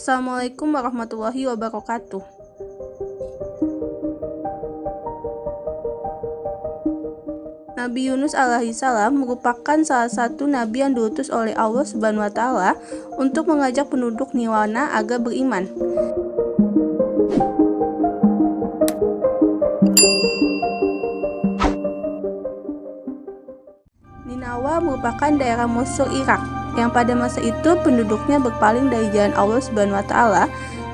Assalamualaikum warahmatullahi wabarakatuh. Nabi Yunus alaihissalam merupakan salah satu nabi yang diutus oleh Allah Subhanahu wa Ta'ala untuk mengajak penduduk Niwana agar beriman. Ninawa merupakan daerah Mosul, Irak, yang pada masa itu penduduknya berpaling dari jalan Allah Subhanahu wa Ta'ala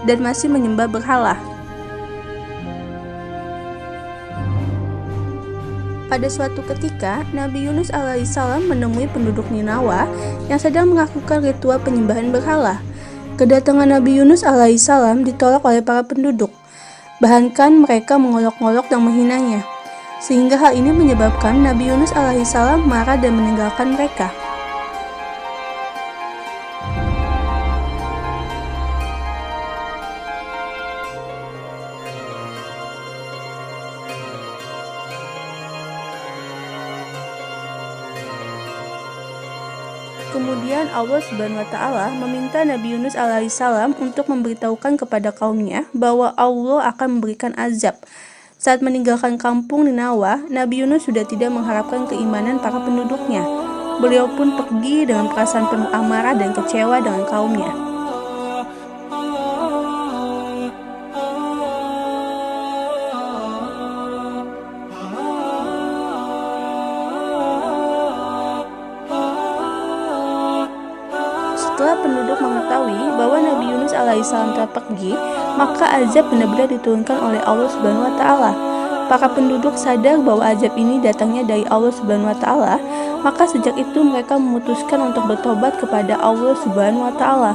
dan masih menyembah berhala. Pada suatu ketika, Nabi Yunus alaihissalam menemui penduduk Ninawa yang sedang melakukan ritual penyembahan berhala. Kedatangan Nabi Yunus alaihissalam ditolak oleh para penduduk, bahkan mereka mengolok-olok dan menghinanya. Sehingga hal ini menyebabkan Nabi Yunus alaihissalam marah dan meninggalkan mereka. Kemudian Allah Subhanahu wa Ta'ala meminta Nabi Yunus alaihissalam untuk memberitahukan kepada kaumnya bahwa Allah akan memberikan azab. Saat meninggalkan kampung Ninawa, Nabi Yunus sudah tidak mengharapkan keimanan para penduduknya. Beliau pun pergi dengan perasaan penuh amarah dan kecewa dengan kaumnya. Setelah penduduk mengetahui bahwa Nabi Yunus alaihissalam telah pergi, maka azab benar-benar diturunkan oleh Allah Subhanahu wa Ta'ala. Para penduduk sadar bahwa azab ini datangnya dari Allah Subhanahu wa Ta'ala, maka sejak itu mereka memutuskan untuk bertobat kepada Allah Subhanahu wa Ta'ala.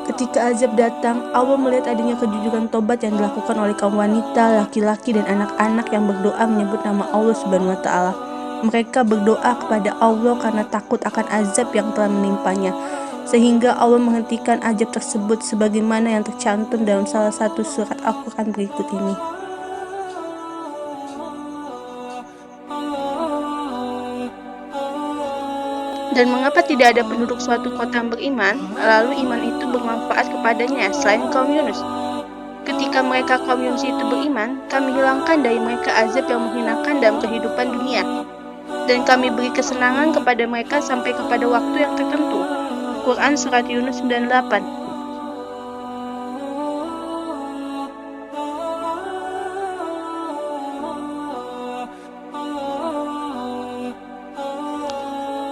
Ketika azab datang, Allah melihat adanya kejujuran tobat yang dilakukan oleh kaum wanita, laki-laki, dan anak-anak yang berdoa menyebut nama Allah Subhanahu wa Ta'ala. Mereka berdoa kepada Allah karena takut akan azab yang telah menimpanya, sehingga Allah menghentikan azab tersebut sebagaimana yang tercantum dalam salah satu surat Al-Quran berikut ini. Dan mengapa tidak ada penduduk suatu kota yang beriman, lalu iman itu bermanfaat kepadanya selain kaum Yunus? Ketika mereka kaum Yunus itu beriman, kami hilangkan dari mereka azab yang menghinakan dalam kehidupan dunia. Dan kami beri kesenangan kepada mereka sampai kepada waktu yang tertentu. Quran Surat Yunus 98.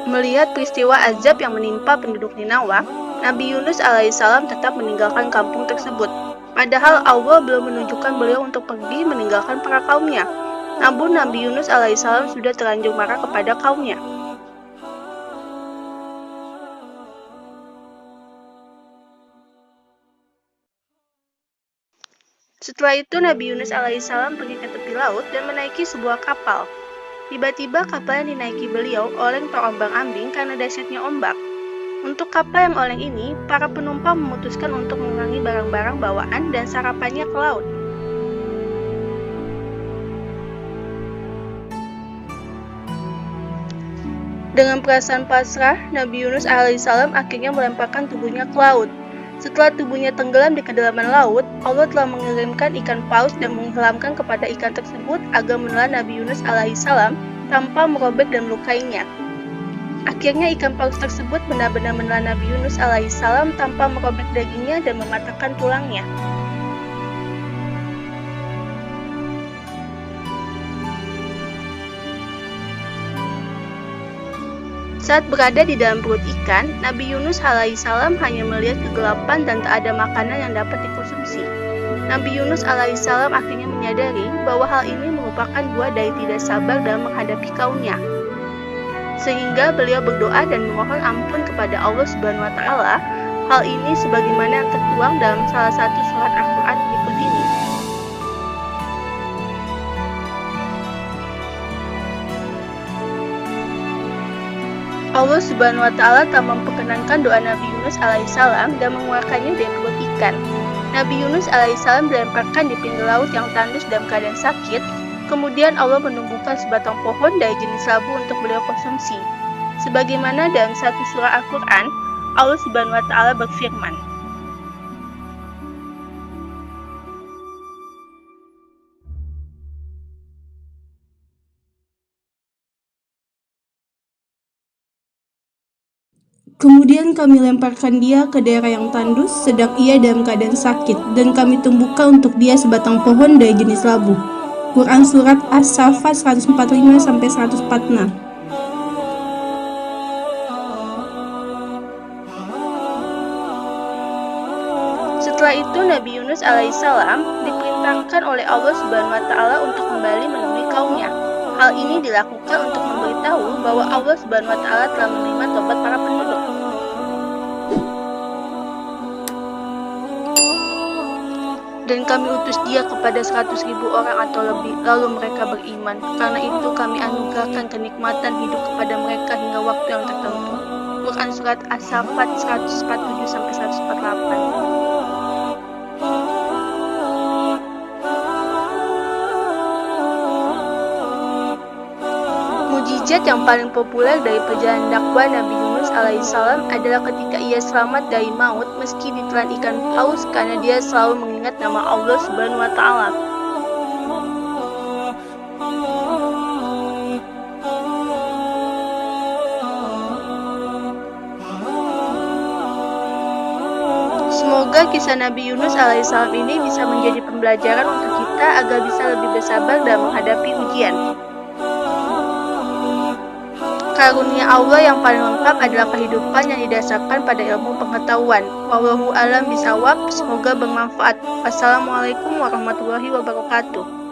Melihat peristiwa azab yang menimpa penduduk Ninawa, Nabi Yunus alaihissalam tetap meninggalkan kampung tersebut. Padahal Allah belum menunjukkan beliau untuk pergi meninggalkan para kaumnya. Namun Nabi Yunus alaihissalam sudah terlanjur marah kepada kaumnya. Setelah itu Nabi Yunus alaihissalam pergi ke tepi laut dan menaiki sebuah kapal. Tiba-tiba kapal yang dinaiki beliau oleng terombang-ambing karena dahsyatnya ombak. Untuk kapal yang oleng ini, para penumpang memutuskan untuk mengurangi barang-barang bawaan dan sarapannya ke laut. Dengan perasaan pasrah, Nabi Yunus alaihissalam akhirnya melemparkan tubuhnya ke laut. Setelah tubuhnya tenggelam di kedalaman laut, Allah telah mengirimkan ikan paus dan menghilamkan kepada ikan tersebut agar menelan Nabi Yunus alaihissalam tanpa merobek dan melukainya. Akhirnya ikan paus tersebut benar-benar menelan Nabi Yunus alaihissalam tanpa merobek dagingnya dan mematahkan tulangnya. Saat berada di dalam perut ikan, Nabi Yunus alaihissalam hanya melihat kegelapan dan tak ada makanan yang dapat dikonsumsi. Nabi Yunus alaihissalam akhirnya menyadari bahwa hal ini merupakan buah dari tidak sabar dalam menghadapi kaumnya. Sehingga beliau berdoa dan memohon ampun kepada Allah Subhanahu wa Ta'ala. Hal ini sebagaimana yang tertuang dalam salah satu surat Al-Quran berikut ini. Allah Subhanahu wa Ta'ala telah memperkenankan doa Nabi Yunus alaihissalam dan mengeluarkannya dari perut ikan. Nabi Yunus alaihissalam dilemparkan di pinggir laut yang tandus dalam keadaan sakit, Kemudian Allah menumbuhkan sebatang pohon dari jenis labu untuk beliau konsumsi. Sebagaimana dalam satu surah Al-Quran, Allah Subhanahu wa Ta'ala berfirman, Kemudian kami lemparkan dia ke daerah yang tandus, sedang ia dalam keadaan sakit, dan kami tumbuhkan untuk dia sebatang pohon dari jenis labu. Quran Surat As-Saffat 145-146. Setelah itu Nabi Yunus alaihissalam diperintahkan oleh Allah Subhanahu wa Ta'ala untuk kembali menemui kaumnya. Hal ini dilakukan untuk memberitahu bahwa Allah Subhanahu wa Ta'ala telah menerima tobat para penduduk. Dan kami utus dia kepada 100.000 orang atau lebih, lalu mereka beriman. Karena itu kami anugerahkan kenikmatan hidup kepada mereka hingga waktu yang tertentu. Quran Surat As-Saffat 147-148. Mujizat yang paling populer dari perjalanan dakwah Nabi Yunus alaihissalam adalah ketika ia selamat dari maut meski ditelan ikan paus karena dia selalu mengingat nama Allah Subhanahu wa Ta'ala. Semoga kisah Nabi Yunus alaihissalam ini bisa menjadi pembelajaran untuk kita agar bisa lebih bersabar dalam menghadapi ujian. Karunia Allah yang paling lengkap adalah kehidupan yang didasarkan pada ilmu pengetahuan. Wallahu a'lam bishawab. Semoga bermanfaat. Wassalamualaikum warahmatullahi wabarakatuh.